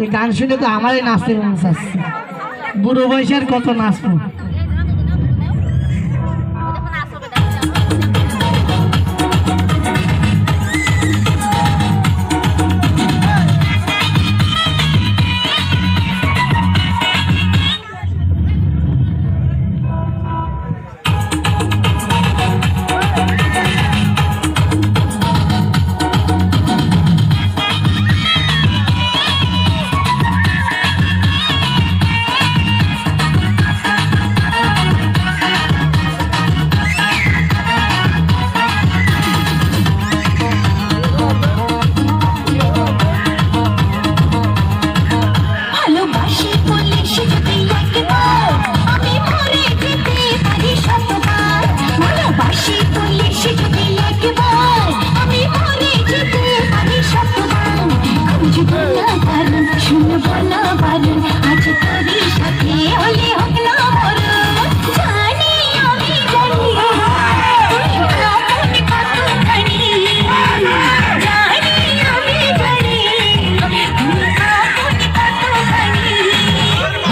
এই গান শুনে তো আমারই নাচতে মন চাচ্ছে। বুড়ো বয়সে আর কত নাচবো।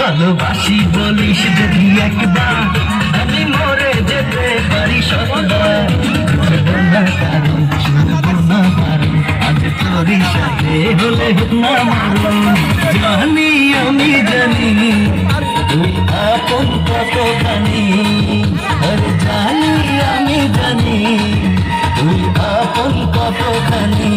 ভালোবাসি বলিস যদি একবার আমি মরে যেতে পারি শতবার শুনবো না কারণ শুনবো না কারণ আজ তোরই সাথে হলে না মারণ জানি আমি জানি তুই আপন কতখানি আরে জানি আমি জানি তুই আপন কতখানি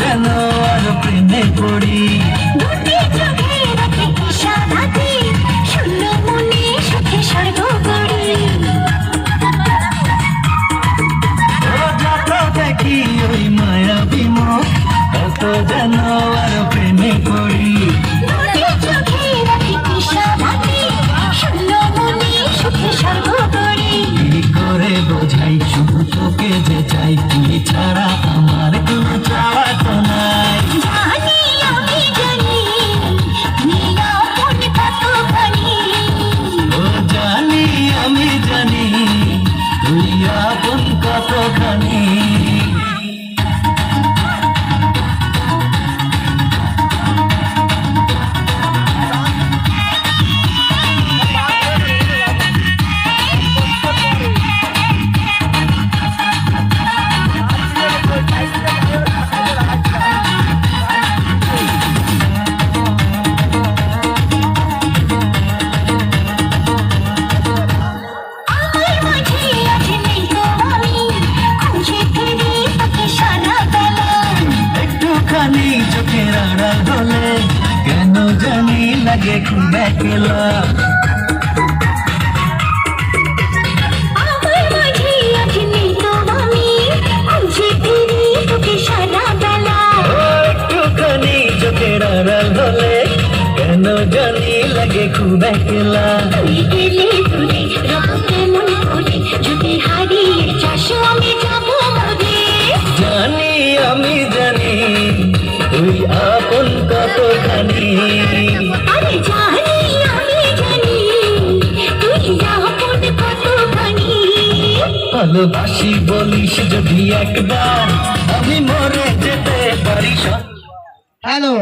যেন আর প্রেমে পড়ি দুটি চোখে রাখে ইশারাতে শূন্য মনে সুখে স্বর্গ গড়ি ও যত দেখি ওই মায়াবী মুখ তত যেন আর প্রেমে পড়ি দুটি চোখে রাখে ইশারাতে শূন্য মনে সুখে স্বর্গ গড়ি কি করে বোঝাই শুধু তোকে যে চাই তুই ছাড়া আমার কোনো চাওয়া তো নাই জানি আমি জানি তুই আপন কতখানি ও জানি আমি জানি তুই আপন কতখানি চোখের আড়াল হলে কেন জানি লাগে খুব একলা আমার মাঝে আজ নেই তো আমি খুঁজে ফিরি তোকে সারা বেলা একটুখানি চোখের আড়াল হলে কেন জানি লাগে খুব একলা তুই গেলে দূরে রব কেমন করে যদি হারিয়ে যাস আমি যাবো মরে জানি আমি জানি তুই আপন কতখানি আরে জানি আমি জানি তুই আপন কতখানি ভালোবাসি বলিস যদি একবার আমি মরে যেতে পারি হ্যালো।